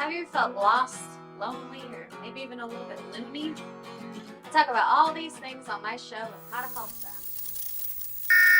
Have you felt lost, lonely, or maybe even a little bit loony? I talk about all these things on my show and how to help them.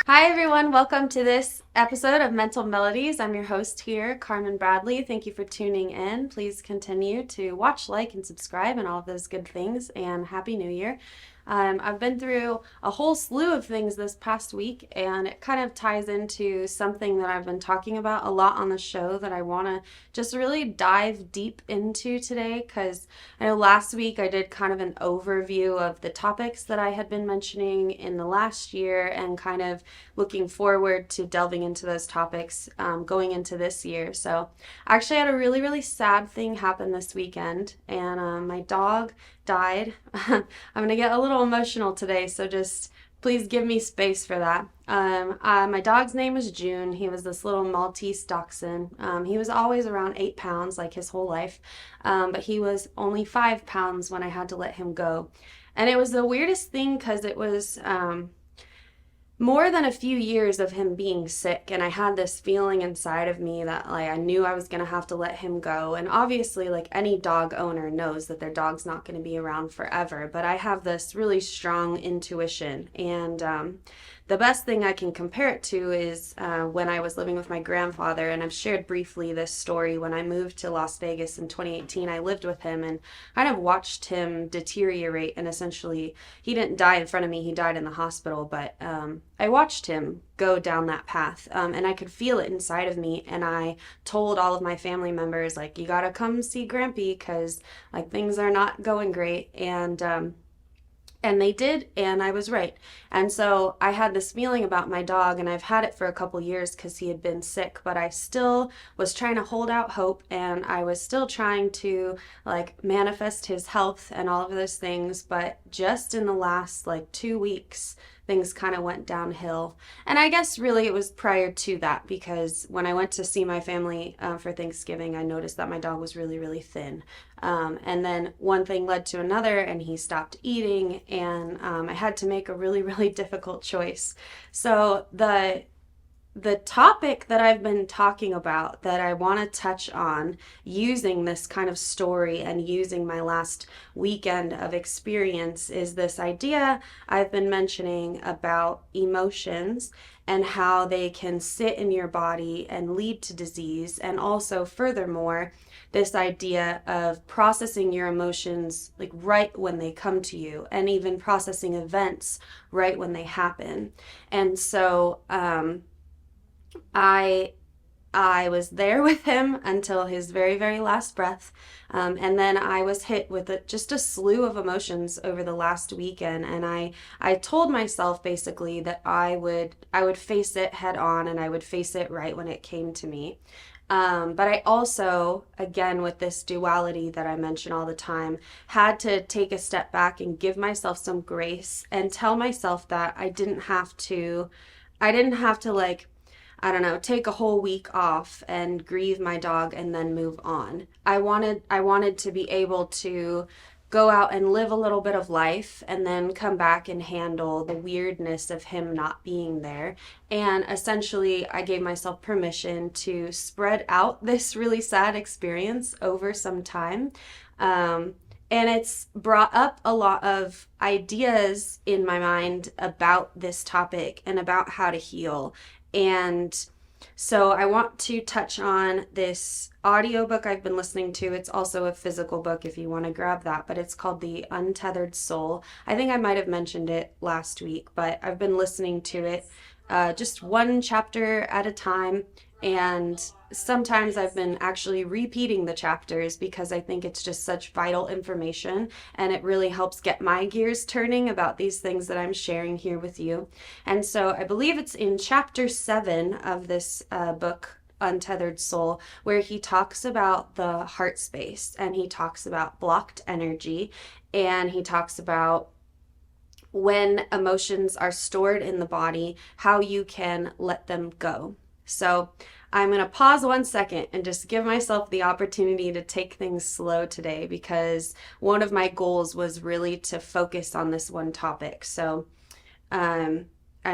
Hi, everyone. Welcome to this episode of Mental Melodies. I'm your host here, Carmynn Bradley. Thank you for tuning in. Please continue to watch, like, and subscribe and all of those good things. And Happy New Year. I've been through a whole slew of things this past week, and it kind of ties into something that I've been talking about a lot on the show that I want to just really dive deep into today, because I know last week I did kind of an overview of the topics that I had been mentioning in the last year and kind of looking forward to delving into those topics going into this year. So I actually had a really, really sad thing happen this weekend, and my dog died. I'm going to get a little emotional today, so just please give me space for that. My dog's name was June. He was this little Maltese dachshund. He was always around 8 pounds, like his whole life, but he was only 5 pounds when I had to let him go. And it was the weirdest thing because it was more than a few years of him being sick, and I had this feeling inside of me that like I knew I was going to have to let him go. And obviously, like any dog owner knows that their dog's not going to be around forever, but I have this really strong intuition. And the best thing I can compare it to is when I was living with my grandfather, and I've shared briefly this story. When I moved to Las Vegas in 2018, I lived with him and kind of watched him deteriorate, and essentially he didn't die in front of me, he died in the hospital, but I watched him go down that path, and I could feel it inside of me. And I told all of my family members, like, you gotta come see Grampy because like things are not going great. And they did, and I was right. And so I had this feeling about my dog, and I've had it for a couple years because he had been sick, but I still was trying to hold out hope, and I was still trying to like manifest his health and all of those things. But just in the last like 2 weeks, things kind of went downhill. And I guess really it was prior to that, because when I went to see my family for Thanksgiving, I noticed that my dog was really, really thin. And then one thing led to another, and he stopped eating, and I had to make a really, really difficult choice. So the topic that I've been talking about that I want to touch on using this kind of story and using my last weekend of experience is this idea I've been mentioning about emotions and how they can sit in your body and lead to disease. And also, furthermore, this idea of processing your emotions like right when they come to you, and even processing events right when they happen. And so I was there with him until his very, very last breath. And then I was hit with just a slew of emotions over the last weekend. And I told myself basically that I would face it head on, and I would face it right when it came to me. But I also, again, with this duality that I mention all the time, had to take a step back and give myself some grace and tell myself that I didn't have to like, I don't know, take a whole week off and grieve my dog and then move on. I wanted to be able to go out and live a little bit of life and then come back and handle the weirdness of him not being there. And essentially, I gave myself permission to spread out this really sad experience over some time. And it's brought up a lot of ideas in my mind about this topic and about how to heal. And so I want to touch on this audiobook I've been listening to. It's also a physical book if you want to grab that, but it's called The Untethered Soul. I think I might have mentioned it last week, but I've been listening to it just one chapter at a time. And sometimes I've been actually repeating the chapters because I think it's just such vital information, and it really helps get my gears turning about these things that I'm sharing here with you. And so I believe it's in chapter 7 of this book, Untethered Soul, where he talks about the heart space, and he talks about blocked energy, and he talks about when emotions are stored in the body, how you can let them go. So I'm going to pause 1 second and just give myself the opportunity to take things slow today, because one of my goals was really to focus on this one topic. So I'm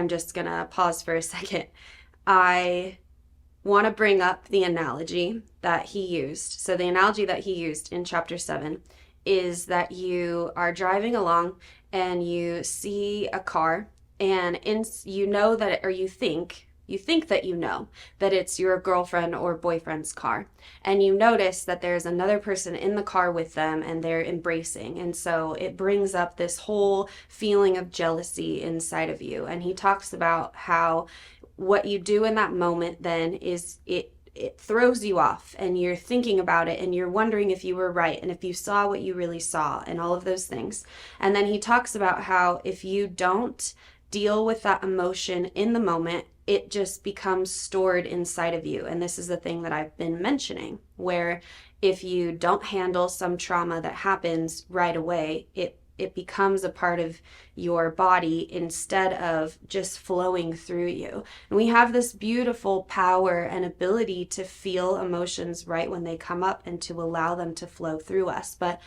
just going to pause for a second. I want to bring up the analogy that he used. So the analogy that he used in chapter 7 is that you are driving along and you see a car, and you know that, or you think that you know that it's your girlfriend or boyfriend's car, and you notice that there's another person in the car with them and they're embracing, and so it brings up this whole feeling of jealousy inside of you. And he talks about how what you do in that moment then is it throws you off, and you're thinking about it and you're wondering if you were right and if you saw what you really saw and all of those things. And then he talks about how if you don't deal with that emotion in the moment, it just becomes stored inside of you. And this is the thing that I've been mentioning, where if you don't handle some trauma that happens right away, it becomes a part of your body instead of just flowing through you. And we have this beautiful power and ability to feel emotions right when they come up and to allow them to flow through us. But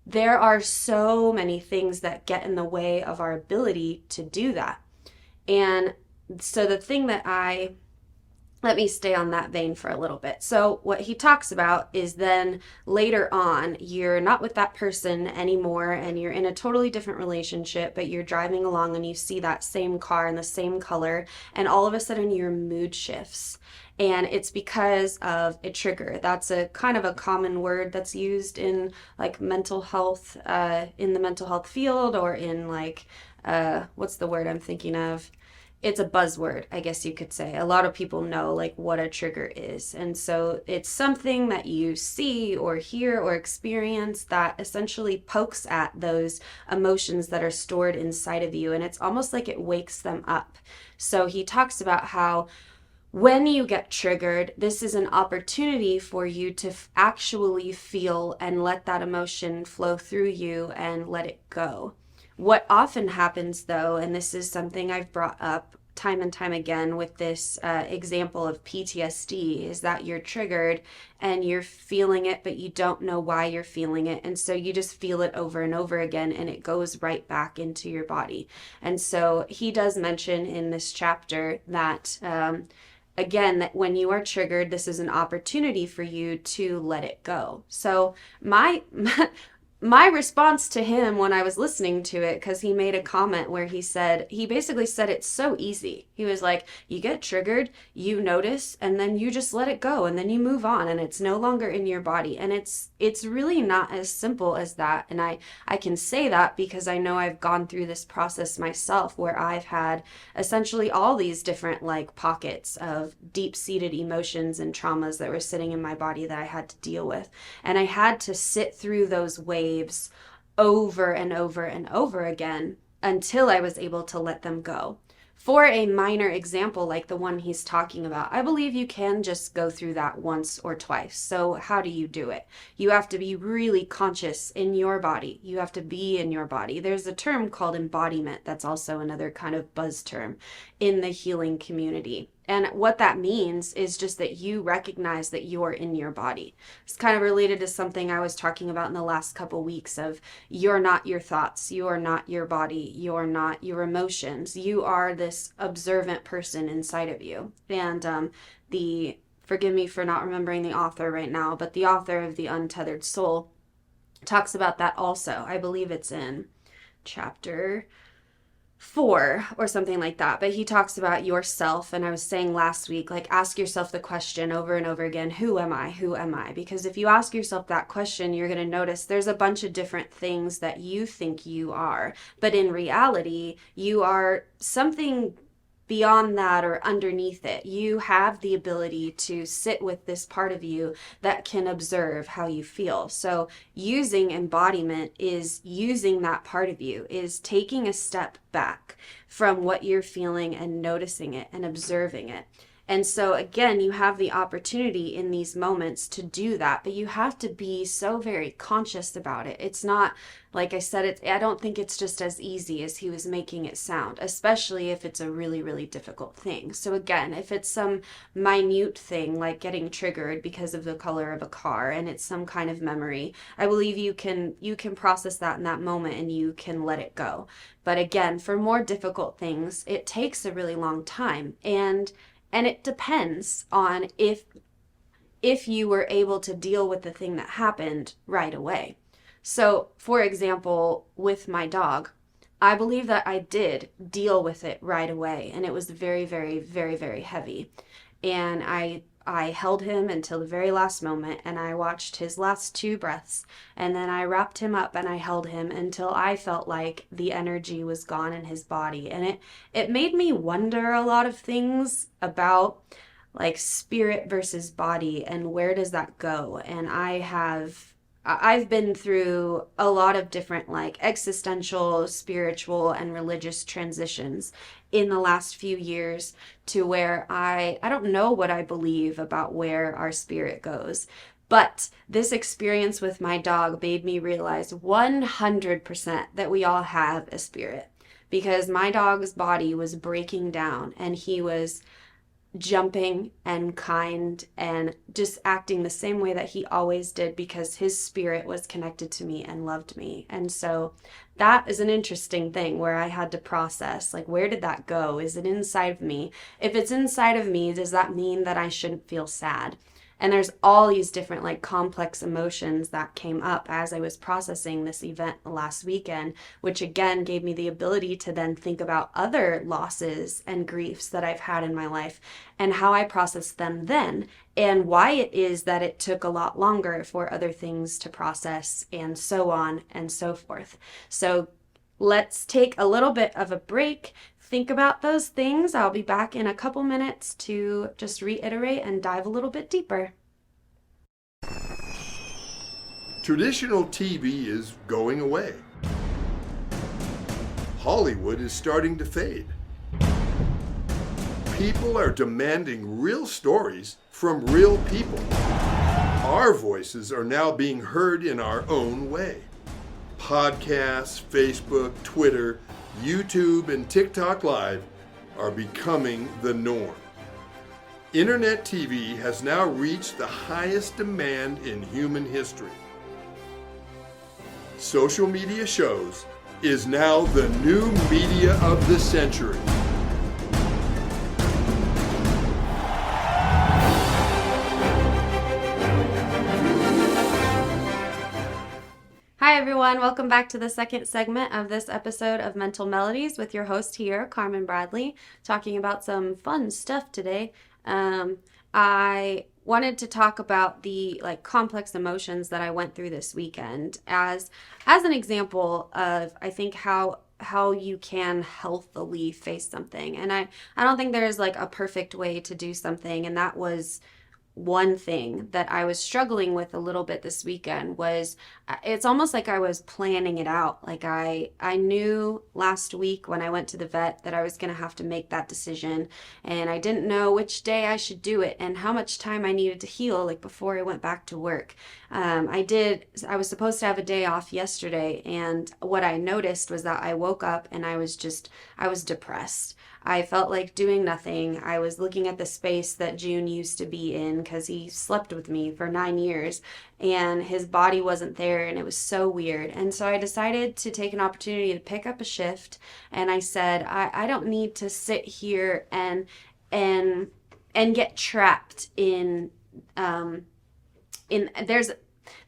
there are so many things that get in the way of our ability to do that. And so the thing that let me stay on that vein for a little bit. So what he talks about is then later on, you're not with that person anymore and you're in a totally different relationship, but you're driving along and you see that same car in the same color, and all of a sudden your mood shifts. And it's because of a trigger. That's a kind of a common word that's used in like mental health, in the mental health field, or in like, what's the word I'm thinking of? It's a buzzword, I guess you could say. A lot of people know like what a trigger is. And so it's something that you see or hear or experience that essentially pokes at those emotions that are stored inside of you. And it's almost like it wakes them up. So he talks about how when you get triggered, this is an opportunity for you to actually feel and let that emotion flow through you and let it go. What often happens though, and this is something I've brought up time and time again with this example of PTSD, is that you're triggered and you're feeling it, but you don't know why you're feeling it. And so you just feel it over and over again, and it goes right back into your body. And so he does mention in this chapter that, again, that when you are triggered, this is an opportunity for you to let it go. So my response to him when I was listening to it, because he made a comment where he basically said it's so easy. He was like, you get triggered, you notice, and then you just let it go, and then you move on, and it's no longer in your body. And it's really not as simple as that. And I can say that because I know I've gone through this process myself, where I've had essentially all these different like pockets of deep-seated emotions and traumas that were sitting in my body that I had to deal with. And I had to sit through those waves over and over and over again until I was able to let them go. For a minor example like the one he's talking about, I believe you can just go through that once or twice. So how do you do it? You have to be really conscious in your body. You have to be in your body. There's a term called embodiment that's also another kind of buzz term in the healing community. And what that means is just that you recognize that you're in your body. It's kind of related to something I was talking about in the last couple weeks of you're not your thoughts, you're not your body, you're not your emotions. You are this observant person inside of you. And forgive me for not remembering the author right now, but the author of The Untethered Soul talks about that also. I believe it's in chapter 4 or something like that, but he talks about yourself. And I was saying last week, like, ask yourself the question over and over again, who am I? Because if you ask yourself that question, you're going to notice there's a bunch of different things that you think you are, but in reality you are something beyond that or underneath it. You have the ability to sit with this part of you that can observe how you feel. So using embodiment is using that part of you, is taking a step back from what you're feeling and noticing it and observing it. And so again, you have the opportunity in these moments to do that, but you have to be so very conscious about it. It's not, like I said, I don't think it's just as easy as he was making it sound, especially if it's a really, really difficult thing. So again, if it's some minute thing like getting triggered because of the color of a car and it's some kind of memory, I believe you can process that in that moment and you can let it go. But again, for more difficult things, it takes a really long time. And And it depends on if you were able to deal with the thing that happened right away. So, for example, with my dog, I believe that I did deal with it right away, and it was very, very, very, very heavy. And I held him until the very last moment, and I watched his last two breaths, and then I wrapped him up and I held him until I felt like the energy was gone in his body. And it made me wonder a lot of things about like spirit versus body and where does that go. And I've been through a lot of different like existential, spiritual, and religious transitions in the last few years to where I don't know what I believe about where our spirit goes. But this experience with my dog made me realize 100% that we all have a spirit, because my dog's body was breaking down and he was jumping and kind and just acting the same way that he always did because his spirit was connected to me and loved me. And so that is an interesting thing where I had to process, like, where did that go? Is it inside of me? If it's inside of me, does that mean that I shouldn't feel sad? And there's all these different like complex emotions that came up as I was processing this event last weekend, which again gave me the ability to then think about other losses and griefs that I've had in my life and how I processed them then, and why it is that it took a lot longer for other things to process, and so on and so forth. So let's take a little bit of a break. Think about those things. I'll be back in a couple minutes to just reiterate and dive a little bit deeper. Traditional TV is going away. Hollywood is starting to fade. People are demanding real stories from real people. Our voices are now being heard in our own way. Podcasts, Facebook, Twitter, YouTube, and TikTok Live are becoming the norm. Internet TV has now reached the highest demand in human history. Social media shows is now the new media of the century. Hi everyone, welcome back to the second segment of this episode of Mental Melodies with your host here, Carmynn Bradley, talking about some fun stuff today. I wanted to talk about the like complex emotions that I went through this weekend as an example of, I think, how you can healthily face something. And I don't think there's like a perfect way to do something, and that was one thing that I was struggling with a little bit this weekend. Was it's almost like I was planning it out. Like I knew last week when I went to the vet that I was going to have to make that decision, and I didn't know which day I should do it and how much time I needed to heal, like before I went back to work. I was supposed to have a day off yesterday, and what I noticed was that I woke up and I was depressed. I felt like doing nothing. I was looking at the space that June used to be in because he slept with me for 9 years, and his body wasn't there, and it was so weird. And so I decided to take an opportunity to pick up a shift, and I said, I don't need to sit here and get trapped in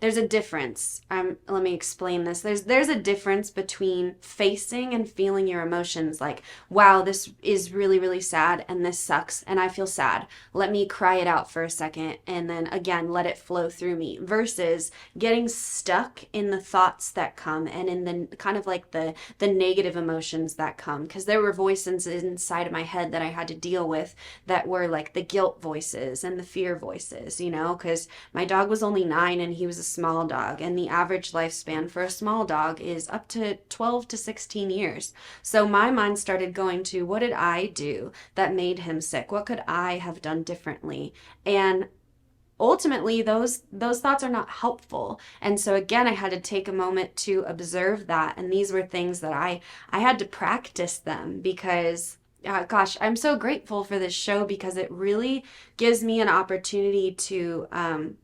there's a difference. Let me explain this. There's a difference between facing and feeling your emotions, like, wow, this is really, really sad and this sucks and I feel sad. Let me cry it out for a second and then again let it flow through me, versus getting stuck in the thoughts that come and in the kind of like the negative emotions that come, because there were voices inside of my head that I had to deal with that were like the guilt voices and the fear voices, because my dog was only 9 and he was a small dog, and the average lifespan for a small dog is up to 12 to 16 years. So my mind started going to, what did I do that made him sick? What could I have done differently? And ultimately those thoughts are not helpful. And so again, I had to take a moment to observe that, and these were things that I had to practice them, because gosh, I'm so grateful for this show because it really gives me an opportunity to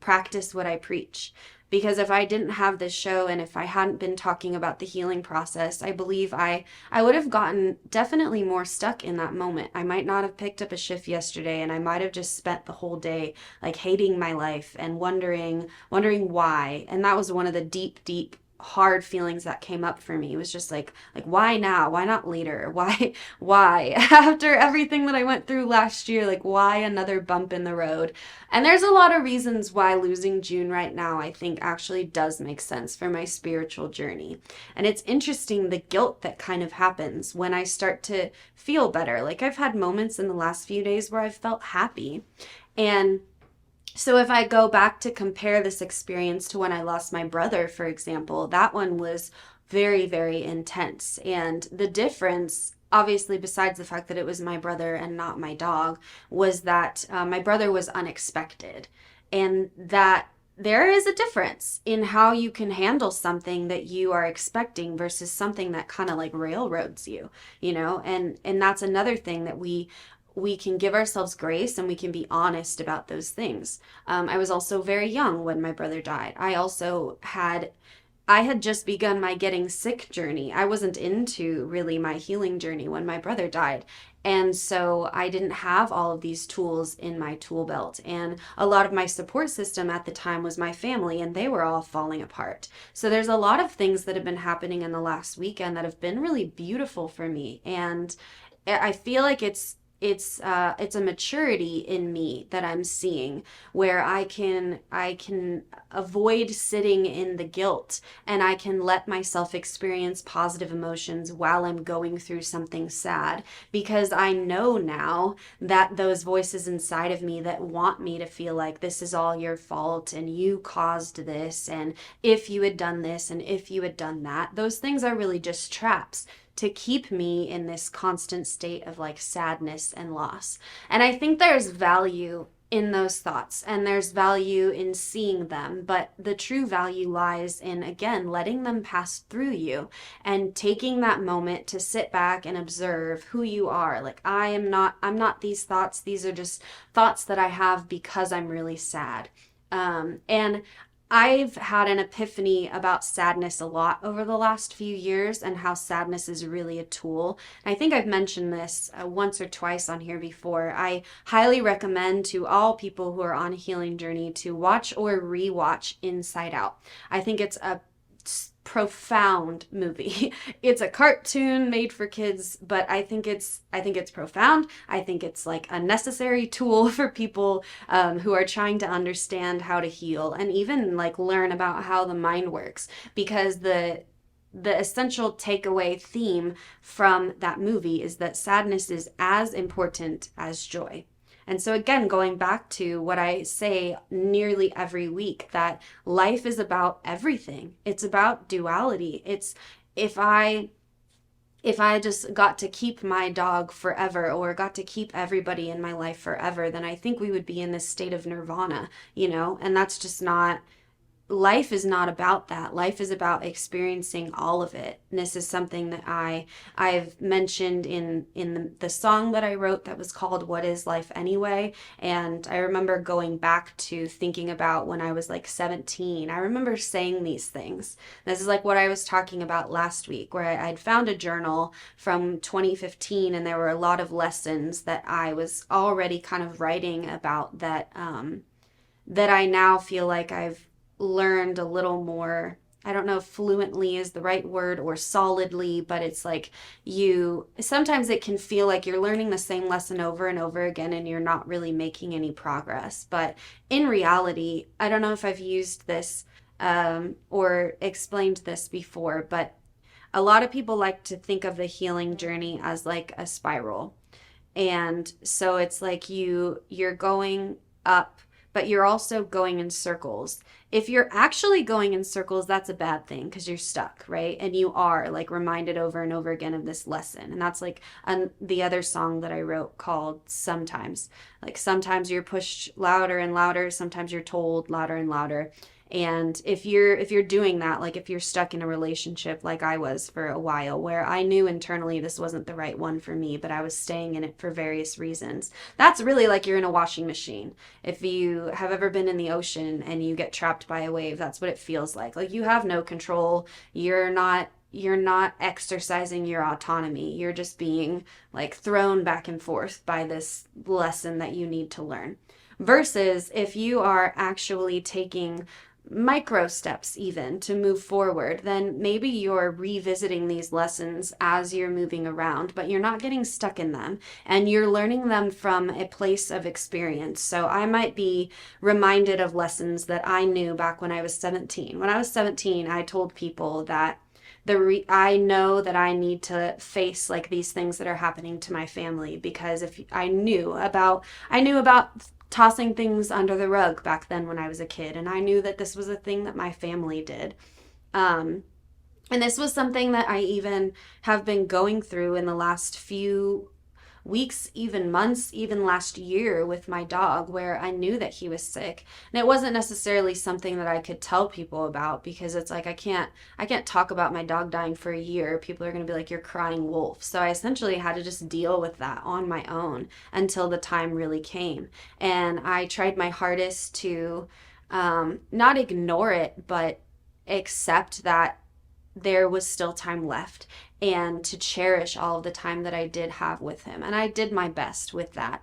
practice what I preach. because if I didn't have this show and if I hadn't been talking about the healing process, I believe I would have gotten definitely more stuck in that moment. I might not have picked up a shift yesterday, and I might have just spent the whole day like hating my life and wondering why. And that was one of the deep hard feelings that came up for me. It was just like why now? Why not later? Why after everything that I went through last year, like why another bump in the road? And there's a lot of reasons why losing June right now, I think, actually does make sense for my spiritual journey. And it's interesting the guilt that kind of happens when I start to feel better. Like I've had moments in the last few days where I've felt happy. And so if I go back to compare this experience to when I lost my brother, for example, that one was very, very intense. And the difference, obviously, besides the fact that it was my brother and not my dog, was that my brother was unexpected. And that there is a difference in how you can handle something that you are expecting versus something that kind of like railroads you, you know? And that's another thing that we can give ourselves grace, and we can be honest about those things. I was also very young when my brother died. I had just begun my getting sick journey. I wasn't into really my healing journey when my brother died. And so I didn't have all of these tools in my tool belt. And a lot of my support system at the time was my family, and they were all falling apart. So there's a lot of things that have been happening in the last weekend that have been really beautiful for me. And I feel like it's a maturity in me that I'm seeing, where I can avoid sitting in the guilt, and I can let myself experience positive emotions while I'm going through something sad, because I know now that those voices inside of me that want me to feel like this is all your fault and you caused this, and if you had done this and if you had done that, those things are really just traps to keep me in this constant state of like sadness and loss. And I think there's value in those thoughts, and there's value in seeing them, but the true value lies in, again, letting them pass through you and taking that moment to sit back and observe who you are. Like I'm not these thoughts. These are just thoughts that I have because I'm really sad. And I've had an epiphany about sadness a lot over the last few years, and how sadness is really a tool. And I think I've mentioned this once or twice on here before. I highly recommend to all people who are on a healing journey to watch or rewatch Inside Out. I think it's a profound movie. It's a cartoon made for kids, but I think it's profound. I think it's like a necessary tool for people who are trying to understand how to heal and even like learn about how the mind works, because the essential takeaway theme from that movie is that sadness is as important as joy. And so again, going back to what I say nearly every week, that life is about everything. It's about duality. It's if I just got to keep my dog forever, or got to keep everybody in my life forever, then I think we would be in this state of nirvana, you know, and that's just not. Life is not about that. Life is about experiencing all of it. And this is something that I've mentioned in the song that I wrote that was called What Is Life Anyway? And I remember going back to thinking about when I was like 17. I remember saying these things. This is like what I was talking about last week, where I'd found a journal from 2015, and there were a lot of lessons that I was already kind of writing about that I now feel like I've learned a little more. I don't know if fluently is the right word, or solidly, but it's like sometimes it can feel like you're learning the same lesson over and over again and you're not really making any progress. But in reality, I don't know if I've used this or explained this before, but a lot of people like to think of the healing journey as like a spiral. And so it's like you're going up, but you're also going in circles. If you're actually going in circles, that's a bad thing, because you're stuck, right? And you are like reminded over and over again of this lesson. And that's like the other song that I wrote called Sometimes. Like sometimes you're pushed louder and louder, sometimes you're told louder and louder. And if you're doing that, like if you're stuck in a relationship like I was for a while, where I knew internally this wasn't the right one for me, but I was staying in it for various reasons, that's really like you're in a washing machine. If you have ever been in the ocean and you get trapped by a wave, that's what it feels like. Like you have no control. You're not exercising your autonomy. You're just being like thrown back and forth by this lesson that you need to learn. Versus if you are actually taking micro steps even to move forward, then maybe you're revisiting these lessons as you're moving around, but you're not getting stuck in them, and you're learning them from a place of experience. So I might be reminded of lessons that I knew back when I was 17. When I was 17, I told people that I know that I need to face like these things that are happening to my family, because if I knew about tossing things under the rug back then when I was a kid, and I knew that this was a thing that my family did. And this was something that I even have been going through in the last few weeks, even months, even last year with my dog, where I knew that he was sick. And it wasn't necessarily something that I could tell people about, because it's like I can't talk about my dog dying for a year. People are going to be like, you're crying wolf. So I essentially had to just deal with that on my own until the time really came. And I tried my hardest to not ignore it, but accept that there was still time left, and to cherish all of the time that I did have with him. And I did my best with that.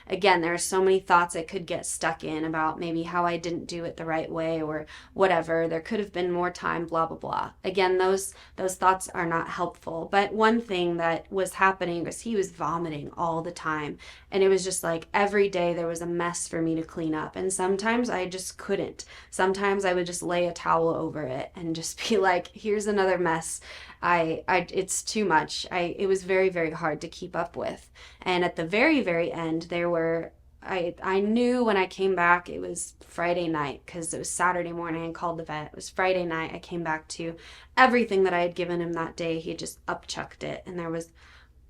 Again, there are so many thoughts I could get stuck in about maybe how I didn't do it the right way or whatever. There could have been more time, blah, blah, blah. Again, those thoughts are not helpful. But one thing that was happening was he was vomiting all the time. And it was just like every day there was a mess for me to clean up. And sometimes I just couldn't. Sometimes I would just lay a towel over it and just be like, here's another mess. It's too much. It was very, very hard to keep up with. And at the very, very end, I knew when I came back, it was Friday night, because it was Saturday morning. I called the vet. It was Friday night. I came back to everything that I had given him that day. He just upchucked it, and there was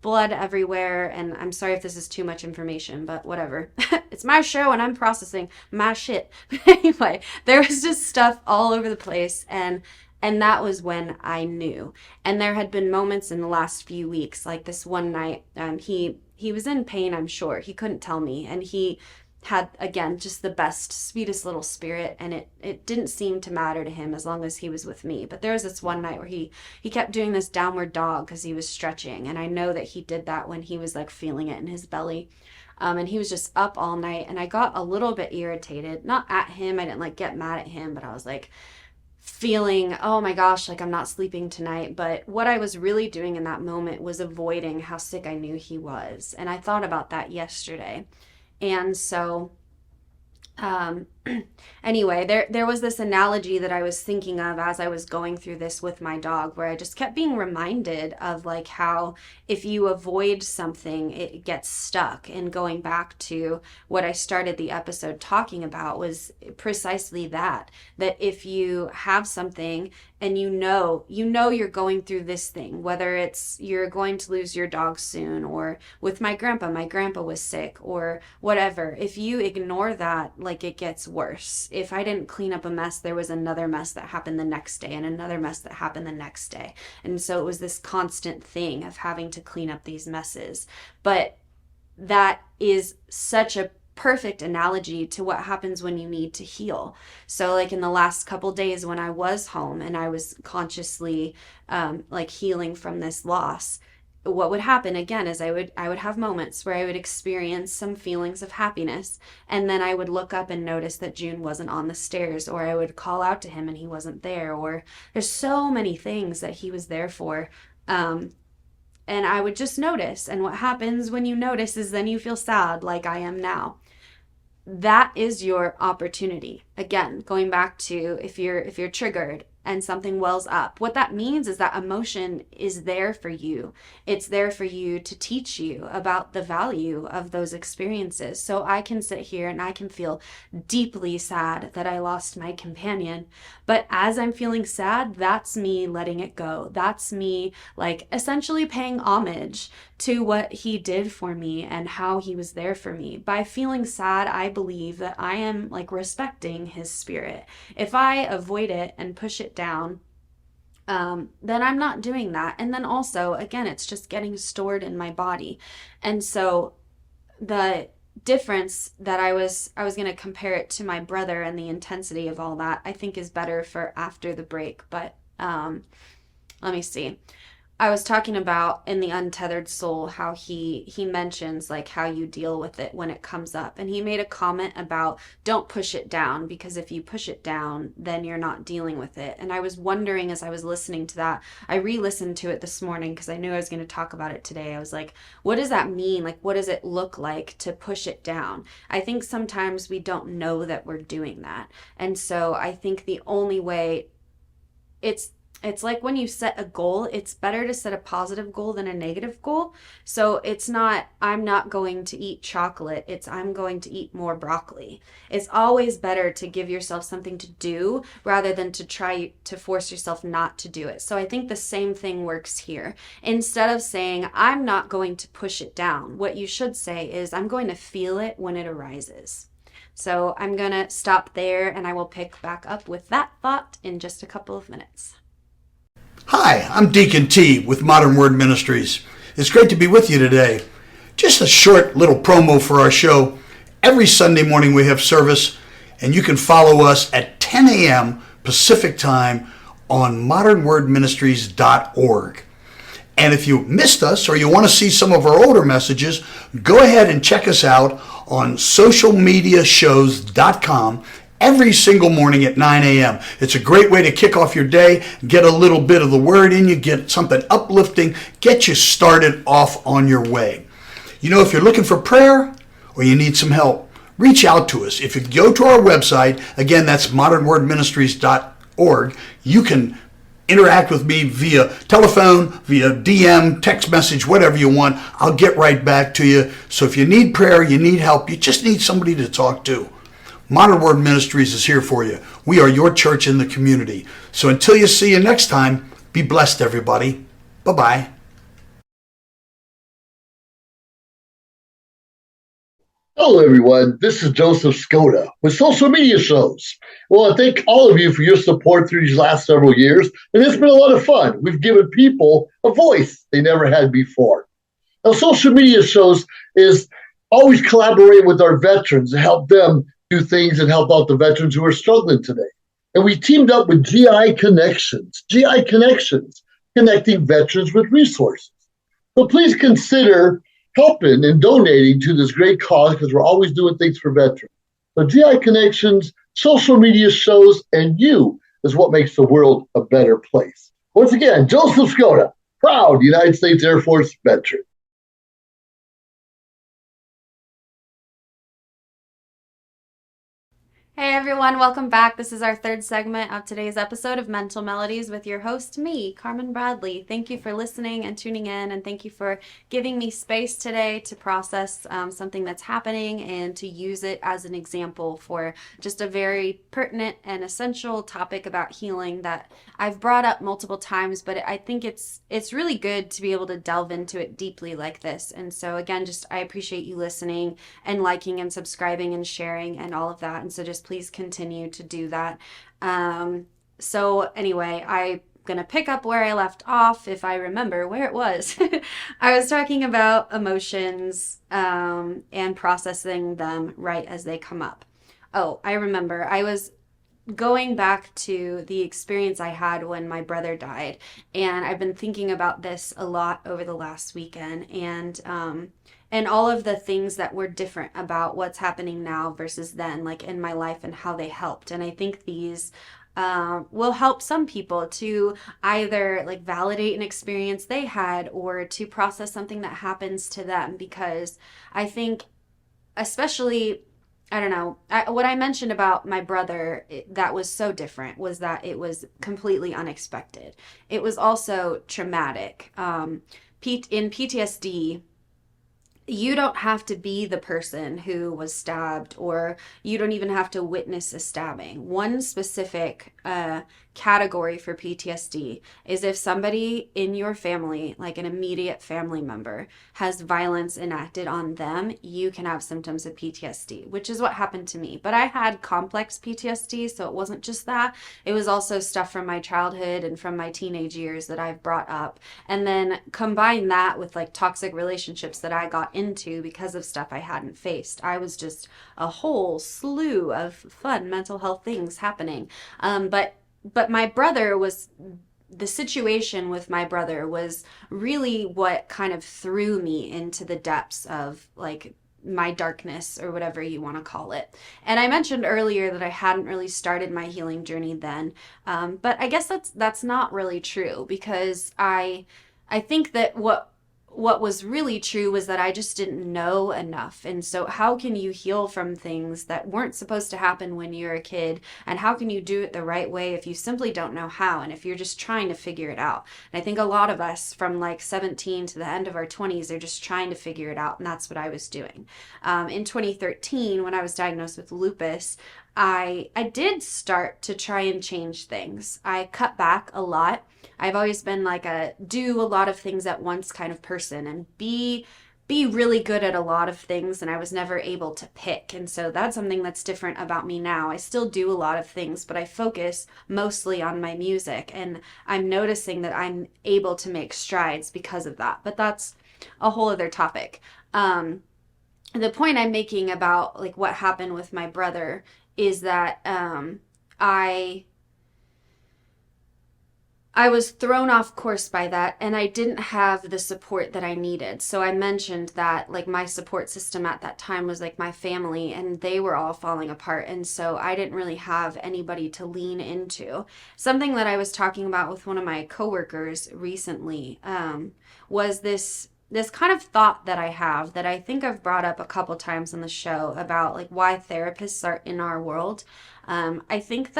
blood everywhere. And I'm sorry if this is too much information, but whatever. It's my show and I'm processing my shit. But anyway, there was just stuff all over the place, and that was when I knew. And there had been moments in the last few weeks, like this one night, he was in pain, I'm sure. He couldn't tell me. And he had, again, just the best, sweetest little spirit. And it didn't seem to matter to him as long as he was with me. But there was this one night where he kept doing this downward dog because he was stretching. And I know that he did that when he was like feeling it in his belly. And he was just up all night. And I got a little bit irritated, not at him. I didn't like get mad at him, but I was like, feeling, oh my gosh, like I'm not sleeping tonight. But what I was really doing in that moment was avoiding how sick I knew he was. And I thought about that yesterday. And so anyway, there was this analogy that I was thinking of as I was going through this with my dog, where I just kept being reminded of like how if you avoid something, it gets stuck. And going back to what I started the episode talking about was precisely that if you have something and you know you're going through this thing, whether it's you're going to lose your dog soon, or with my grandpa was sick, or whatever, if you ignore that, like it gets worse. If I didn't clean up a mess, there was another mess that happened the next day, and another mess that happened the next day. And so it was this constant thing of having to clean up these messes. But that is such a perfect analogy to what happens when you need to heal. So like in the last couple days when I was home and I was consciously like healing from this loss, what would happen again is I would have moments where I would experience some feelings of happiness, and then I would look up and notice that June wasn't on the stairs, or I would call out to him and he wasn't there, or there's so many things that he was there for. And I would just notice. And what happens when you notice is then you feel sad, like I am now. That is your opportunity. Again, going back to if you're triggered, and something wells up, what that means is that emotion is there for you. It's there for you to teach you about the value of those experiences. So I can sit here and I can feel deeply sad that I lost my companion. But as I'm feeling sad, that's me letting it go. That's me like essentially paying homage to what he did for me and how he was there for me. By feeling sad, I believe that I am like respecting his spirit. If I avoid it and push it down, then I'm not doing that. And then also, again, it's just getting stored in my body. And so the difference that I was going to compare it to my brother and the intensity of all that, I think is better for after the break. But let me see. I was talking about in the Untethered Soul how he mentions like how you deal with it when it comes up, and he made a comment about don't push it down, because if you push it down then you're not dealing with it. And I was wondering as I was listening to that, I re-listened to it this morning because I knew I was going to talk about it today. I was like, what does that mean? Like, what does it look like to push it down? I think sometimes we don't know that we're doing that, and so I think the only way it's like when you set a goal, it's better to set a positive goal than a negative goal. So it's not, I'm not going to eat chocolate. It's, I'm going to eat more broccoli. It's always better to give yourself something to do rather than to try to force yourself not to do it. So I think the same thing works here. Instead of saying, I'm not going to push it down, what you should say is, I'm going to feel it when it arises. So I'm going to stop there, and I will pick back up with that thought in just a couple of minutes. Hi, I'm Deacon T with Modern Word Ministries. It's great to be with you today. Just a short little promo for our show. Every Sunday morning we have service, and you can follow us at 10 a.m. Pacific Time on modernwordministries.org. And if you missed us or you want to see some of our older messages, go ahead and check us out on socialmediashows.com every single morning at 9 a.m. It's a great way to kick off your day, get a little bit of the word in you, get something uplifting, get you started off on your way. You know, if you're looking for prayer or you need some help, reach out to us. If you go to our website, again, that's modernwordministries.org, you can interact with me via telephone, via DM, text message, whatever you want. I'll get right back to you. So if you need prayer, you need help, you just need somebody to talk to, Modern Word Ministries is here for you. We are your church in the community. So until you see you next time, be blessed, everybody. Bye-bye. Hello, everyone. This is Joseph Skoda with Social Media Shows. Well, I thank all of you for your support through these last several years, and it's been a lot of fun. We've given people a voice they never had before. Now, Social Media Shows is always collaborating with our veterans to help them do things and help out the veterans who are struggling today. And we teamed up with GI Connections, connecting veterans with resources. So please consider helping and donating to this great cause, because we're always doing things for veterans. So GI Connections, Social Media Shows, and you is what makes the world a better place. Once again, Joseph Skoda, proud United States Air Force veteran. Hey everyone, welcome back. This is our third segment of today's episode of Mental Melodies with your host, me, Carmynn Bradley. Thank you for listening and tuning in, and thank you for giving me space today to process something that's happening and to use it as an example for just a very pertinent and essential topic about healing that I've brought up multiple times, but I think it's really good to be able to delve into it deeply like this. And so again, just I appreciate you listening and liking and subscribing and sharing and all of that. And so just please continue to do that. So anyway, I'm going to pick up where I left off, if I remember where it was. I was talking about emotions and processing them right as they come up. Oh, I remember. I was going back to the experience I had when my brother died, and I've been thinking about this a lot over the last weekend, and all of the things that were different about what's happening now versus then, like in my life, and how they helped. And I think these will help some people to either like validate an experience they had or to process something that happens to them, because I think especially I don't know. What I mentioned about my brother that was so different was that it was completely unexpected. It was also traumatic. In PTSD, you don't have to be the person who was stabbed, or you don't even have to witness a stabbing. One specific category for PTSD is if somebody in your family, like an immediate family member, has violence enacted on them, you can have symptoms of PTSD, which is what happened to me. But I had complex PTSD, so it wasn't just that. It was also stuff from my childhood and from my teenage years that I've brought up. And then combine that with like toxic relationships that I got into because of stuff I hadn't faced. I was just a whole slew of fun mental health things happening. But my brother was the situation with my brother was really what kind of threw me into the depths of like my darkness, or whatever you want to call it. And I mentioned earlier that I hadn't really started my healing journey then, but I guess that's not really true, because I think that what was really true was that I just didn't know enough. And so how can you heal from things that weren't supposed to happen when you're a kid? And how can you do it the right way if you simply don't know how, and if you're just trying to figure it out? And I think a lot of us from like 17 to the end of our 20s are just trying to figure it out, and that's what I was doing. In 2013, when I was diagnosed with lupus, I did start to try and change things. I cut back a lot. I've always been like a do a lot of things at once kind of person, and be really good at a lot of things, and I was never able to pick. And so that's something that's different about me now. I still do a lot of things, but I focus mostly on my music, and I'm noticing that I'm able to make strides because of that. But that's a whole other topic. The point I'm making about like what happened with my brother is that I was thrown off course by that, and I didn't have the support that I needed. So I mentioned that like my support system at that time was like my family, and they were all falling apart. And so I didn't really have anybody to lean into. Something that I was talking about with one of my coworkers recently was this kind of thought that I have that I think I've brought up a couple times on the show about like why therapists are in our world. I think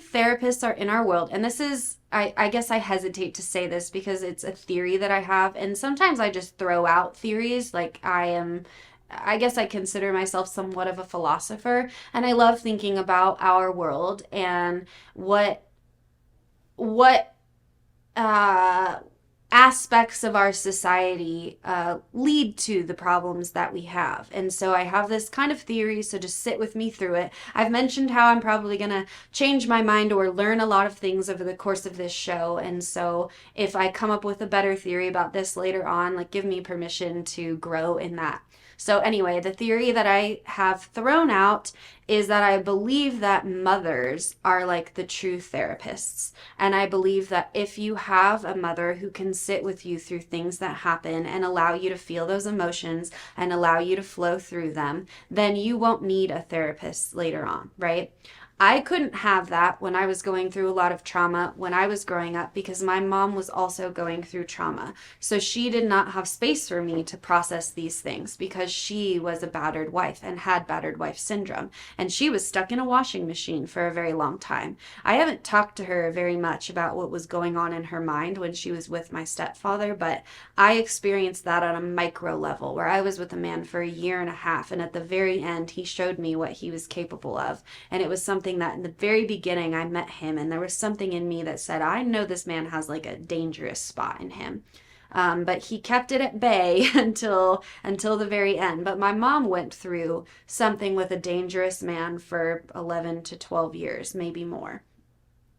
therapists are in our world, and this is, I guess I hesitate to say this because it's a theory that I have, and sometimes I just throw out theories. Like I guess I consider myself somewhat of a philosopher, and I love thinking about our world and what aspects of our society lead to the problems that we have. And so I have this kind of theory, so just sit with me through it. I've mentioned how I'm probably going to change my mind or learn a lot of things over the course of this show. And so if I come up with a better theory about this later on, like give me permission to grow in that. So anyway, the theory that I have thrown out is that I believe that mothers are like the true therapists. And I believe that if you have a mother who can sit with you through things that happen and allow you to feel those emotions and allow you to flow through them, then you won't need a therapist later on, right? I couldn't have that when I was going through a lot of trauma when I was growing up, because my mom was also going through trauma. So she did not have space for me to process these things because she was a battered wife and had battered wife syndrome. And she was stuck in a washing machine for a very long time. I haven't talked to her very much about what was going on in her mind when she was with my stepfather, but I experienced that on a micro level where I was with a man for a year and a half. And at the very end, he showed me what he was capable of. And it was something that in the very beginning I met him, and there was something in me that said, I know this man has like a dangerous spot in him. But he kept it at bay until the very end. But my mom went through something with a dangerous man for 11 to 12 years, maybe more.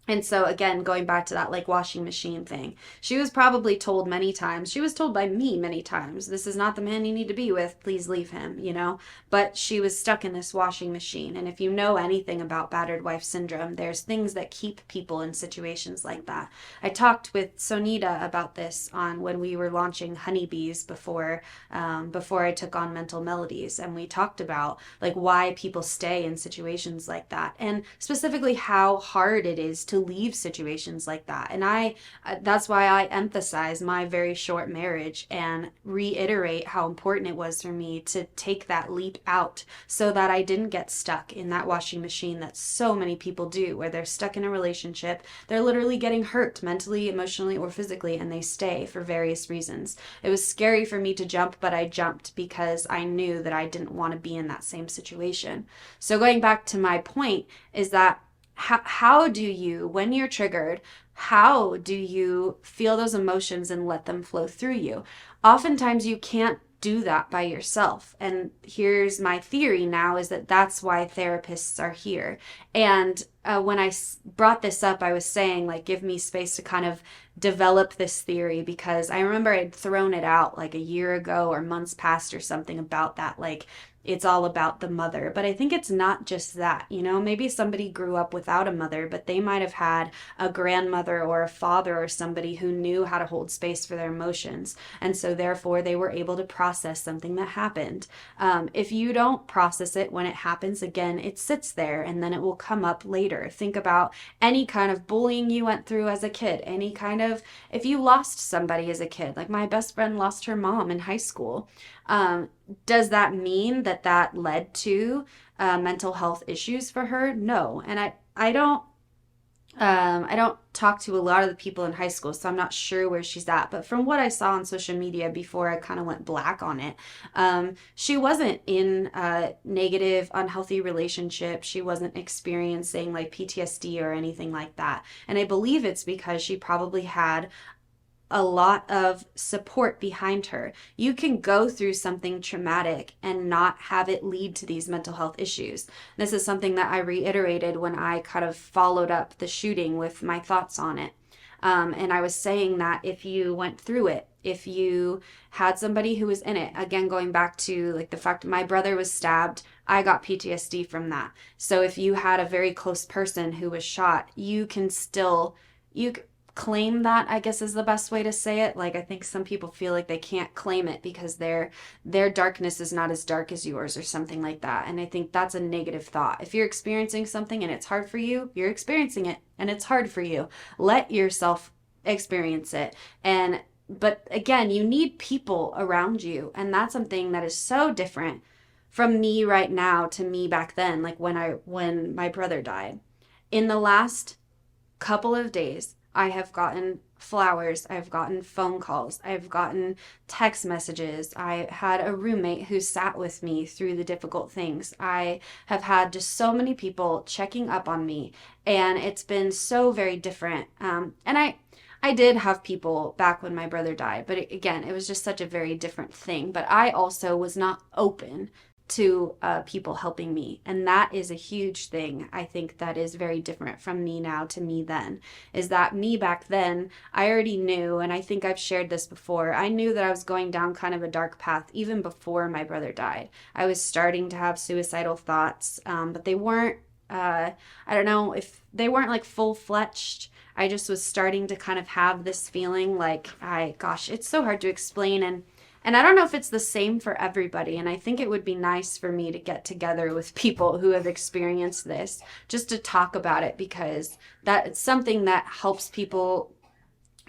And so again, going back to that like washing machine thing, she was probably told many times, she was told by me many times, this is not the man you need to be with, please leave him, you know, but she was stuck in this washing machine. And if you know anything about battered wife syndrome, there's things that keep people in situations like that. I talked with Sonita about this on when we were launching Honeybees before I took on Mental Melodies, and we talked about like why people stay in situations like that, and specifically how hard it is to leave situations like that. And that's why I emphasize my very short marriage and reiterate how important it was for me to take that leap out so that I didn't get stuck in that washing machine that so many people do, where they're stuck in a relationship, they're literally getting hurt mentally, emotionally, or physically, and they stay for various reasons. It was scary for me to jump, but I jumped because I knew that I didn't want to be in that same situation. So going back to my point is that how do you, when you're triggered, how do you feel those emotions and let them flow through you? Oftentimes you can't do that by yourself. And here's my theory now, is that that's why therapists are here. And when I brought this up, I was saying, like, give me space to kind of develop this theory, because I remember I'd thrown it out like a year ago or months past or something about that, like, it's all about the mother. But I think it's not just that, you know, maybe somebody grew up without a mother, but they might have had a grandmother or a father or somebody who knew how to hold space for their emotions. And so therefore they were able to process something that happened. If you don't process it when it happens again, it sits there and then it will come up later. Think about any kind of bullying you went through as a kid, any kind of, if you lost somebody as a kid, like my best friend lost her mom in high school. Does that mean that that led to mental health issues for her? No. And I don't talk to a lot of the people in high school, so I'm not sure where she's at. But from what I saw on social media before I kind of went black on it, she wasn't in a negative, unhealthy relationship. She wasn't experiencing like PTSD or anything like that. And I believe it's because she probably had a lot of support behind her. You can go through something traumatic and not have it lead to these mental health issues. This is something that I reiterated when I kind of followed up the shooting with my thoughts on it. And I was saying that if you went through it, if you had somebody who was in it, again, going back to like the fact my brother was stabbed, I got PTSD from that. So if you had a very close person who was shot, you can still, claim that, I guess is the best way to say it. Like, I think some people feel like they can't claim it because their darkness is not as dark as yours or something like that. And I think that's a negative thought. If you're experiencing something and it's hard for you, you're experiencing it and it's hard for you. Let yourself experience it. But again, you need people around you. And that's something that is so different from me right now to me back then, like when my brother died. In the last couple of days, I have gotten flowers, I've gotten phone calls, I've gotten text messages. I had a roommate who sat with me through the difficult things. I have had just so many people checking up on me, and it's been so very different. And I did have people back when my brother died, but again, it was just such a very different thing. But I also was not open to people helping me. And that is a huge thing. I think that is very different from me now to me then, is that me back then, I already knew, and I think I've shared this before, I knew that I was going down kind of a dark path even before my brother died. I was starting to have suicidal thoughts, but they weren't, I don't know if they weren't like full-fledged. I just was starting to kind of have this feeling like, gosh, it's so hard to explain. And I don't know if it's the same for everybody. And I think it would be nice for me to get together with people who have experienced this just to talk about it, because that's something that helps people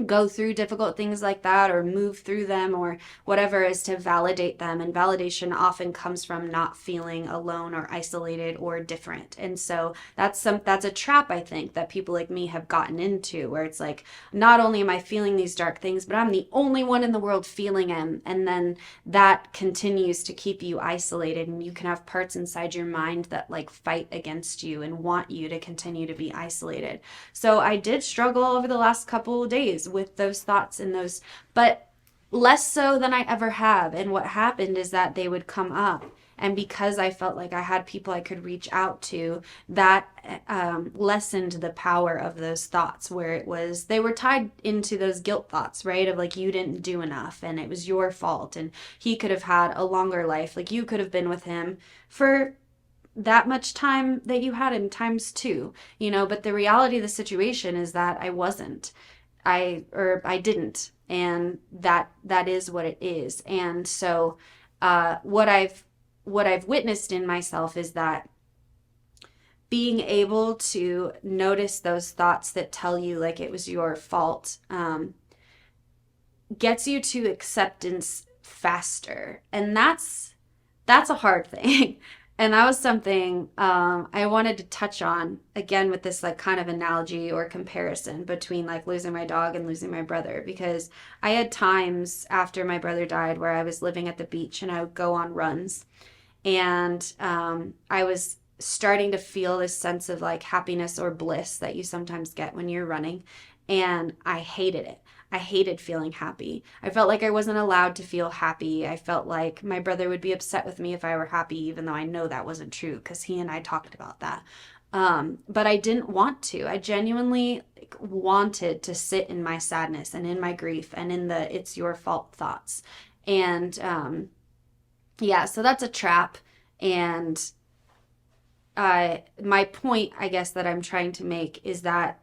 go through difficult things like that or move through them or whatever, is to validate them. And validation often comes from not feeling alone or isolated or different. And so that's a trap, I think, that people like me have gotten into, where it's like, not only am I feeling these dark things, but I'm the only one in the world feeling them. And then that continues to keep you isolated, and you can have parts inside your mind that like fight against you and want you to continue to be isolated. So I did struggle over the last couple of days with those thoughts and those, but less so than I ever have. And what happened is that they would come up, and because I felt like I had people I could reach out to, that lessened the power of those thoughts, where it was, they were tied into those guilt thoughts, right? Of like, you didn't do enough and it was your fault, and he could have had a longer life. Like, you could have been with him for that much time that you had him times two, but the reality of the situation is that I wasn't. I didn't, and that is what it is. And so what I've witnessed in myself is that being able to notice those thoughts that tell you like it was your fault gets you to acceptance faster. And that's a hard thing. And that was something I wanted to touch on again with this like kind of analogy or comparison between like losing my dog and losing my brother, because I had times after my brother died where I was living at the beach and I would go on runs, and I was starting to feel this sense of like happiness or bliss that you sometimes get when you're running, and I hated it. I hated feeling happy. I felt like I wasn't allowed to feel happy. I felt like my brother would be upset with me if I were happy, even though I know that wasn't true because he and I talked about that. But I didn't want to. I genuinely wanted to sit in my sadness and in my grief and in the it's your fault thoughts. And yeah, so that's a trap. And my point, I guess, that I'm trying to make is that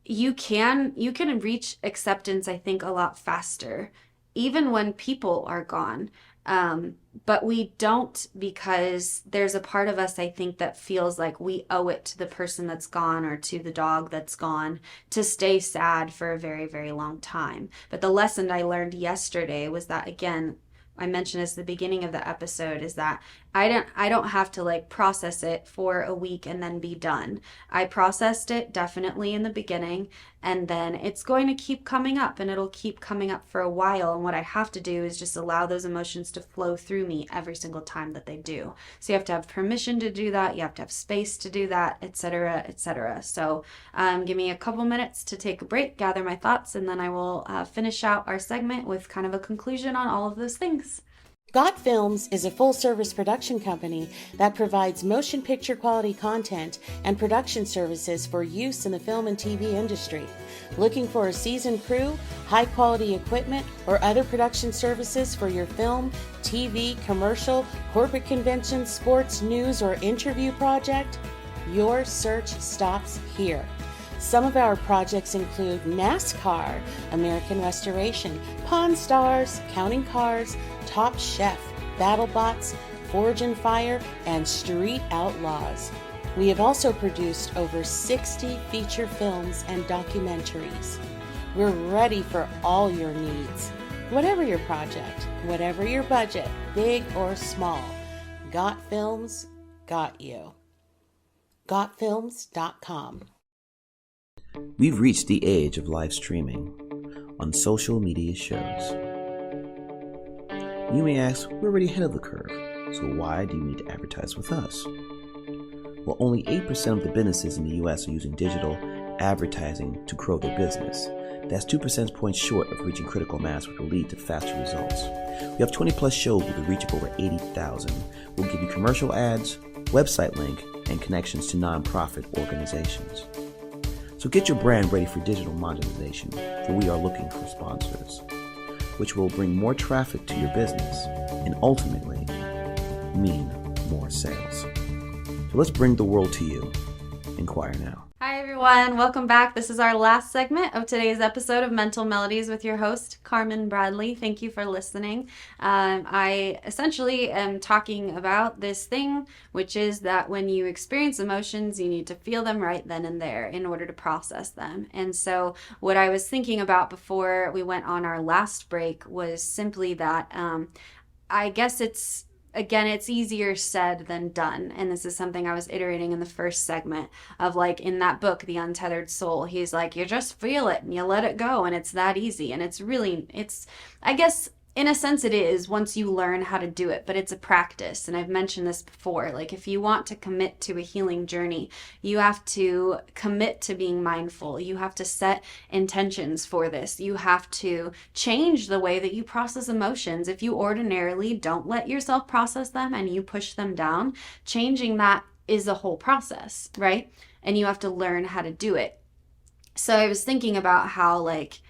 you can reach acceptance, I think, a lot faster, even when people are gone. But we don't, because there's a part of us, I think, that feels like we owe it to the person that's gone or to the dog that's gone to stay sad for a very, very long time. But the lesson I learned yesterday was that, again, I mentioned this at the beginning of the episode, is that I don't have to like process it for a week and then be done. I processed it definitely in the beginning, and then it's going to keep coming up, and it'll keep coming up for a while. And what I have to do is just allow those emotions to flow through me every single time that they do. So you have to have permission to do that. You have to have space to do that, etc., etc. So give me a couple minutes to take a break, gather my thoughts, and then I will finish out our segment with kind of a conclusion on all of those things. Got Films is a full-service production company that provides motion picture quality content and production services for use in the film and TV industry. Looking for a seasoned crew, high-quality equipment, or other production services for your film, TV, commercial, corporate convention, sports, news, or interview project? Your search stops here. Some of our projects include NASCAR, American Restoration, Pawn Stars, Counting Cars, Top Chef, BattleBots, Forge and Fire, and Street Outlaws. We have also produced over 60 feature films and documentaries. We're ready for all your needs. Whatever your project, whatever your budget, big or small, Got Films got you. GotFilms.com. We've reached the age of live streaming on social media shows. You may ask, we're already ahead of the curve, so why do you need to advertise with us? Well, only 8% of the businesses in the US are using digital advertising to grow their business. That's 2 percentage points short of reaching critical mass, which will lead to faster results. We have 20 plus shows with a reach of over 80,000. We'll give you commercial ads, website link, and connections to nonprofit organizations. So get your brand ready for digital monetization, for we are looking for sponsors, which will bring more traffic to your business and ultimately mean more sales. So let's bring the world to you. Inquire now. Hi everyone, welcome back. This is our last segment of today's episode of Mental Melodies with your host, Carmynn Bradley. Thank you for listening. I essentially am talking about this thing, which is that when you experience emotions, you need to feel them right then and there in order to process them. And so what I was thinking about before we went on our last break was simply that I guess it's easier said than done. And this is something I was iterating in the first segment of like in that book, The Untethered Soul. He's like, you just feel it and you let it go and it's that easy. And I guess in a sense it is once you learn how to do it, but it's a practice. And I've mentioned this before, like if you want to commit to a healing journey, you have to commit to being mindful. You have to set intentions for this. You have to change the way that you process emotions. If you ordinarily don't let yourself process them and you push them down, changing that is a whole process, right? And you have to learn how to do it. So I was thinking about how like,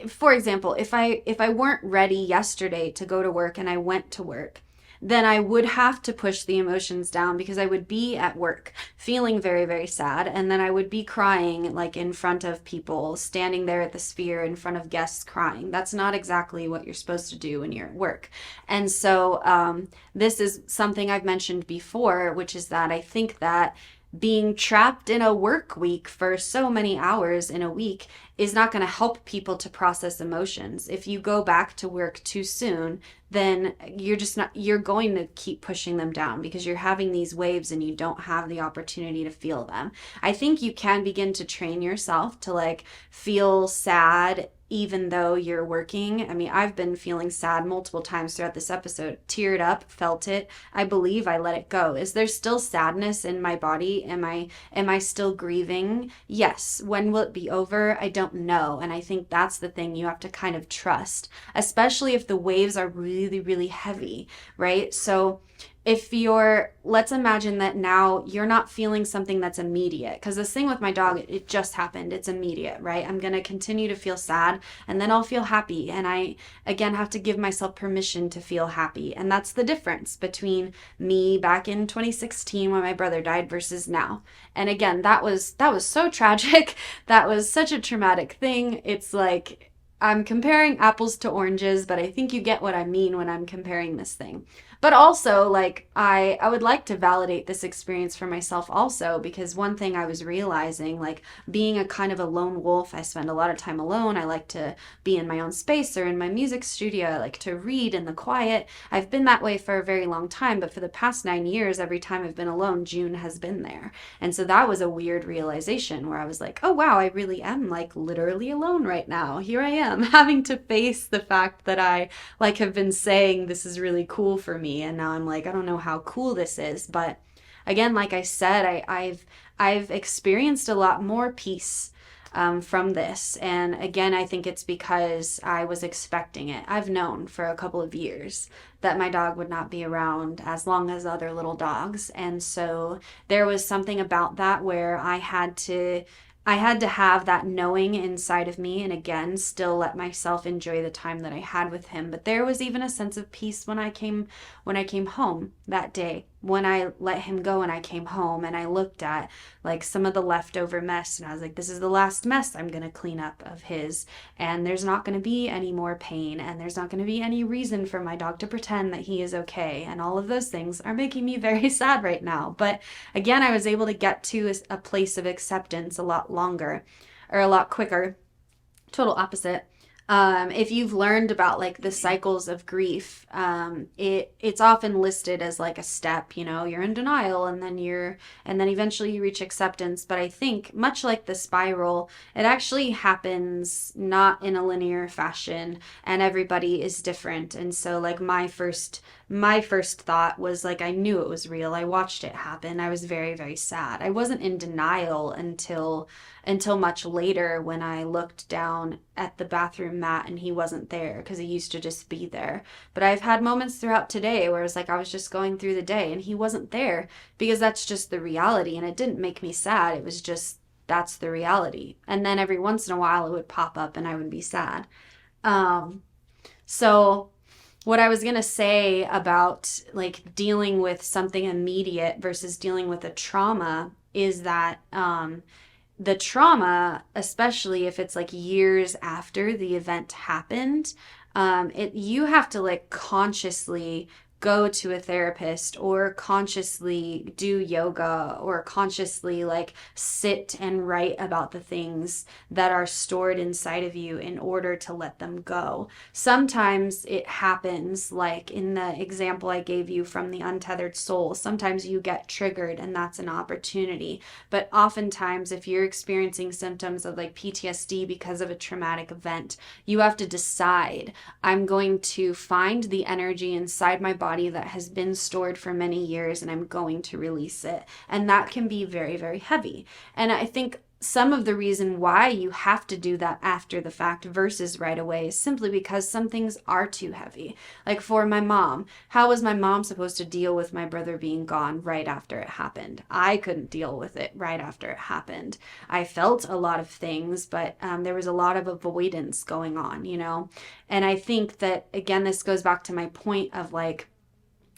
for example, if I weren't ready yesterday to go to work and I went to work, then I would have to push the emotions down, because I would be at work feeling very, very sad. And then I would be crying like in front of people, standing there at the Sphere in front of guests crying. That's not exactly what you're supposed to do when you're at work. And so this is something I've mentioned before, which is that I think that being trapped in a work week for so many hours in a week is not going to help people to process emotions. If you go back to work too soon, then you're going to keep pushing them down, because you're having these waves and you don't have the opportunity to feel them. I think you can begin to train yourself to like feel sad even though you're working. I mean, I've been feeling sad multiple times throughout this episode, teared up, felt it. I believe I let it go. Is there still sadness in my body? Am I still grieving? Yes. When will it be over? I don't know. And I think that's the thing you have to kind of trust, especially if the waves are really, really heavy, right? So let's imagine that now you're not feeling something that's immediate, because this thing with my dog, it just happened. It's immediate, right? I'm going to continue to feel sad, and then I'll feel happy. And I, again, have to give myself permission to feel happy. And that's the difference between me back in 2016 when my brother died versus now. And again, that was so tragic. That was such a traumatic thing. It's like, I'm comparing apples to oranges, but I think you get what I mean when I'm comparing this thing. But also, like, I would like to validate this experience for myself also, because one thing I was realizing, like, being a kind of a lone wolf, I spend a lot of time alone. I like to be in my own space or in my music studio. I like to read in the quiet. I've been that way for a very long time, but for the past 9 years, every time I've been alone, June has been there. And so that was a weird realization where I was like, oh, wow, I really am, like, literally alone right now. Here I am having to face the fact that I, like, have been saying this is really cool for me. And now I'm like, I don't know how cool this is. But again, like I said, I've experienced a lot more peace from this. And again, I think it's because I was expecting it. I've known for a couple of years that my dog would not be around as long as other little dogs. And so there was something about that where I had to have that knowing inside of me, and again, still let myself enjoy the time that I had with him. But there was even a sense of peace when I came home that day, when I let him go and I came home and I looked at like some of the leftover mess, and I was like, this is the last mess I'm going to clean up of his, and there's not going to be any more pain, and there's not going to be any reason for my dog to pretend that he is okay. And all of those things are making me very sad right now. But again, I was able to get to a place of acceptance a lot longer, or a lot quicker. Total opposite. If you've learned about like the cycles of grief, it's often listed as like a step, you're in denial and then eventually you reach acceptance. But I think much like the spiral, it actually happens not in a linear fashion, and everybody is different. And so like my first thought was like, I knew it was real. I watched it happen. I was very, very sad. I wasn't in denial until much later, when I looked down at the bathroom mat and he wasn't there, because he used to just be there. But I've had moments throughout today where it's like I was just going through the day and he wasn't there, because that's just the reality. And it didn't make me sad. It was just, that's the reality. And then every once in a while it would pop up and I would be sad. So what I was going to say about like dealing with something immediate versus dealing with a trauma is that the trauma, especially if it's like years after the event happened, you have to like consciously go to a therapist, or consciously do yoga, or consciously like sit and write about the things that are stored inside of you in order to let them go. Sometimes it happens, like in the example I gave you from the untethered soul. Sometimes you get triggered and that's an opportunity. But oftentimes if you're experiencing symptoms of like PTSD because of a traumatic event, you have to decide, I'm going to find the energy inside my body that has been stored for many years and I'm going to release it. And that can be very, very heavy. And I think some of the reason why you have to do that after the fact versus right away is simply because some things are too heavy. Like for my mom, how was my mom supposed to deal with my brother being gone right after it happened? I couldn't deal with it right after it happened. I felt a lot of things, but there was a lot of avoidance going on, And I think that, again, this goes back to my point of like,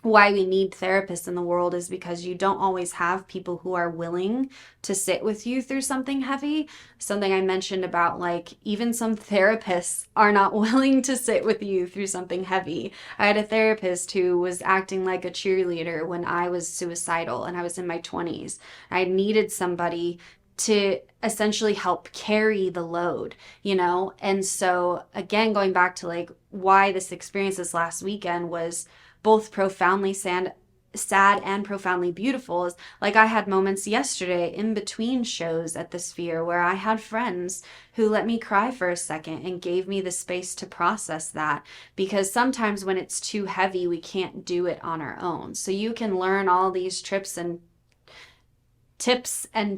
why we need therapists in the world is because you don't always have people who are willing to sit with you through something heavy. Something I mentioned about, like, even some therapists are not willing to sit with you through something heavy. I had a therapist who was acting like a cheerleader when I was suicidal and I was in my 20s. I needed somebody to essentially help carry the load, you know? And so again, going back to like why this experience this last weekend was both profoundly sad and profoundly beautiful, is like I had moments yesterday in between shows at the Sphere where I had friends who let me cry for a second and gave me the space to process that, because sometimes when it's too heavy, we can't do it on our own. So you can learn all these tips and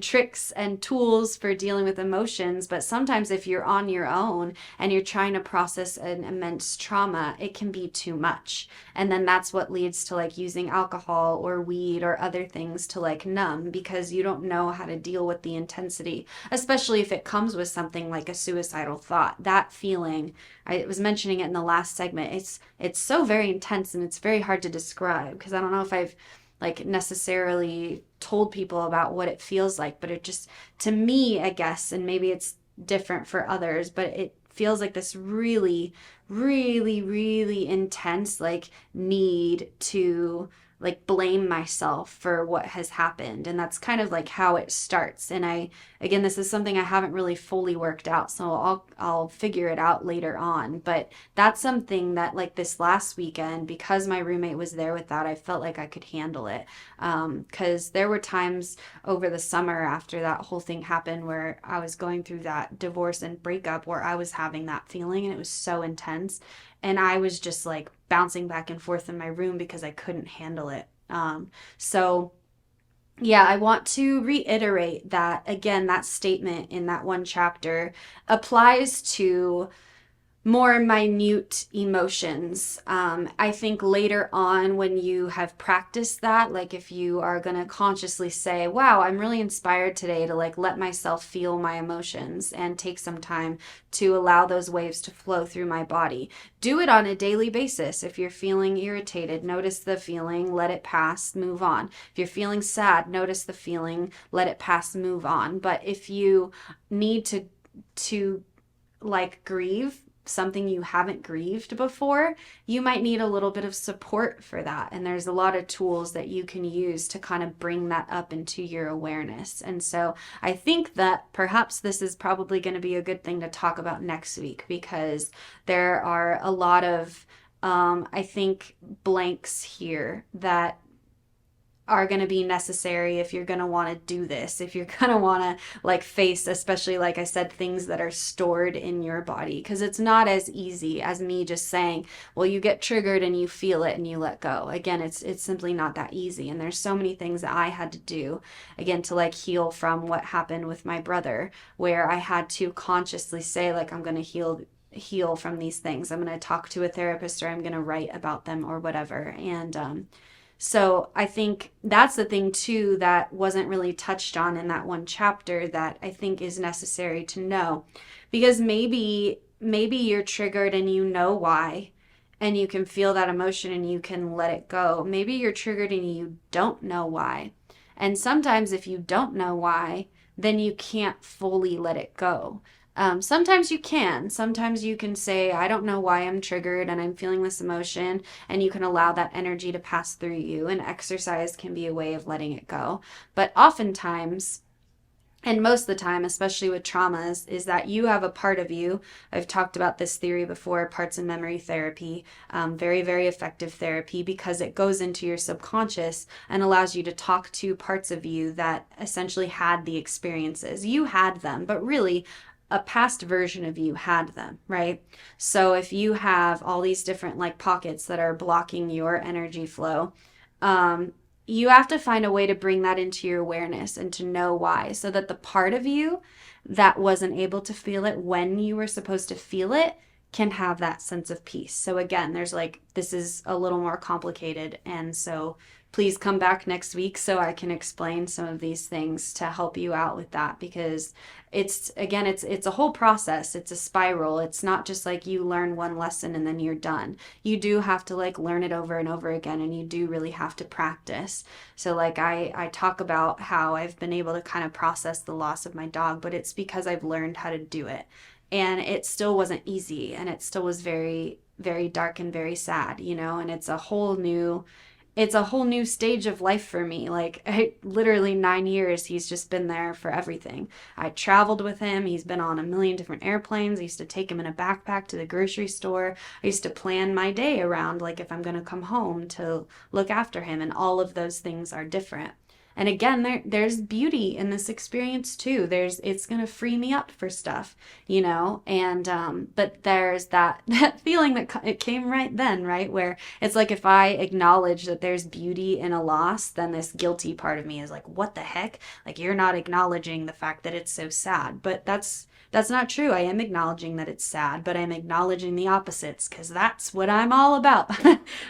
tricks and tools for dealing with emotions, but sometimes if you're on your own and you're trying to process an immense trauma, it can be too much. And then that's what leads to like using alcohol or weed or other things to like numb, because you don't know how to deal with the intensity, especially if it comes with something like a suicidal thought. That feeling, I was mentioning it in the last segment, it's so very intense and it's very hard to describe, because I don't know if I've like necessarily told people about what it feels like, but it just, to me, I guess, and maybe it's different for others, but it feels like this really, really, really intense like need to like blame myself for what has happened. And that's kind of like how it starts. And again, this is something I haven't really fully worked out, so I'll figure it out later on. But that's something that like this last weekend, because my roommate was there with that, I felt like I could handle it. Because there were times over the summer after that whole thing happened where I was going through that divorce and breakup where I was having that feeling and it was so intense. And I was just like bouncing back and forth in my room because I couldn't handle it. So yeah, I want to reiterate that again, that statement in that one chapter applies to more minute emotions. I think later on when you have practiced that, like if you are going to consciously say, wow, I'm really inspired today to like let myself feel my emotions and take some time to allow those waves to flow through my body. Do it on a daily basis. If you're feeling irritated, notice the feeling, let it pass, move on. If you're feeling sad, notice the feeling, let it pass, move on. But if you need to like grieve something you haven't grieved before, you might need a little bit of support for that. And there's a lot of tools that you can use to kind of bring that up into your awareness. And so I think that perhaps this is probably going to be a good thing to talk about next week, because there are a lot of, I think, blanks here that are going to be necessary if you're going to want to do this, if you're going to want to like face, especially like I said, things that are stored in your body, because it's not as easy as me just saying, well, you get triggered and you feel it and you let go. Again, it's simply not that easy. And there's so many things that I had to do, again, to like heal from what happened with my brother, where I had to consciously say, like, I'm going to heal from these things. I'm going to talk to a therapist, or I'm going to write about them or whatever. And so I think that's the thing too that wasn't really touched on in that one chapter that I think is necessary to know, because maybe you're triggered and you know why, and you can feel that emotion and you can let it go. Maybe you're triggered and you don't know why. And sometimes if you don't know why, then you can't fully let it go. Sometimes you can. Sometimes you can say, I don't know why I'm triggered and I'm feeling this emotion, and you can allow that energy to pass through you, and exercise can be a way of letting it go. But oftentimes, and most of the time, especially with traumas, is that you have a part of you. I've talked about this theory before, parts and memory therapy, very, very effective therapy, because it goes into your subconscious and allows you to talk to parts of you that essentially had the experiences. You had them, but really, a past version of you had them, right? So if you have all these different like pockets that are blocking your energy flow, you have to find a way to bring that into your awareness and to know why, so that the part of you that wasn't able to feel it when you were supposed to feel it can have that sense of peace. So again, there's like, this is a little more complicated. And so please come back next week so I can explain some of these things to help you out with that, because it's a whole process. It's a spiral. It's not just like you learn one lesson and then you're done. You do have to like learn it over and over again, and you do really have to practice. So like I talk about how I've been able to kind of process the loss of my dog, but it's because I've learned how to do it. And it still wasn't easy, and it still was very, very dark and very sad, and it's a whole new stage of life for me. Like literally 9 years, he's just been there for everything. I traveled with him. He's been on a million different airplanes. I used to take him in a backpack to the grocery store. I used to plan my day around, like, if I'm going to come home to look after him, and all of those things are different. And again, there's beauty in this experience too. It's going to free me up for stuff, and, but there's that feeling that it came right then, right? Where it's like, if I acknowledge that there's beauty in a loss, then this guilty part of me is like, what the heck? Like, you're not acknowledging the fact that it's so sad. But that's not true. I am acknowledging that it's sad, but I'm acknowledging the opposites, because that's what I'm all about.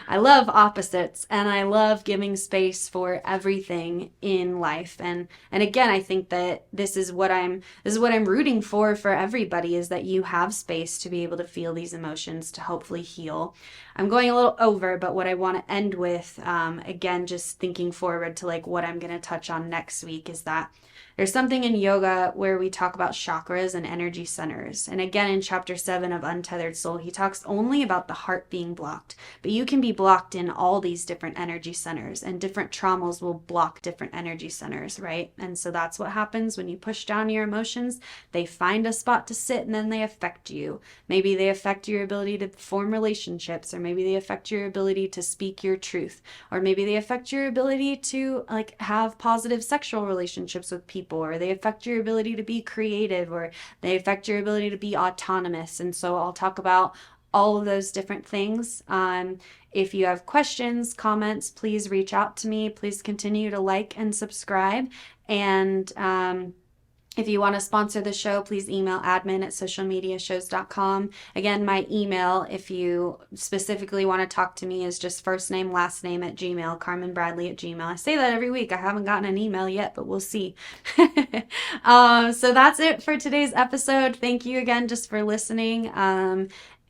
I love opposites, and I love giving space for everything in life. And again, I think that this is what I'm rooting for everybody, is that you have space to be able to feel these emotions, to hopefully heal. I'm going a little over, but what I want to end with, again, just thinking forward to like what I'm going to touch on next week, is that there's something in yoga where we talk about chakras and energy centers. And again, in chapter 7 of Untethered Soul, he talks only about the heart being blocked. But you can be blocked in all these different energy centers, and different traumas will block different energy centers, right? And so that's what happens when you push down your emotions. They find a spot to sit, and then they affect you. Maybe they affect your ability to form relationships, or maybe they affect your ability to speak your truth, or maybe they affect your ability to like have positive sexual relationships with people, or they affect your ability to be creative, or they affect your ability to be autonomous. And so I'll talk about all of those different things. If you have questions, comments, please reach out to me. Please continue to like and subscribe. And if you want to sponsor the show, please email admin@socialmediashows.com. Again, my email, if you specifically want to talk to me, is just first name, last name @gmail, carmynbradley@gmail. I say that every week. I haven't gotten an email yet, but we'll see. So that's it for today's episode. Thank you again just for listening.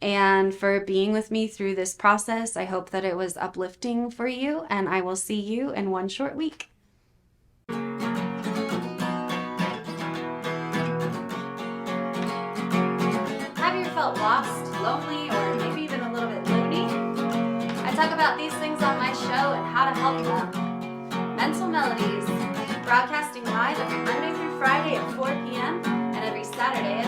And for being with me through this process. I hope that it was uplifting for you, and I will see you in one short week. Felt lost, lonely, or maybe even a little bit loony? I talk about these things on my show and how to help them. Mental Melodies, broadcasting live every Monday through Friday at 4 p.m. and every Saturday at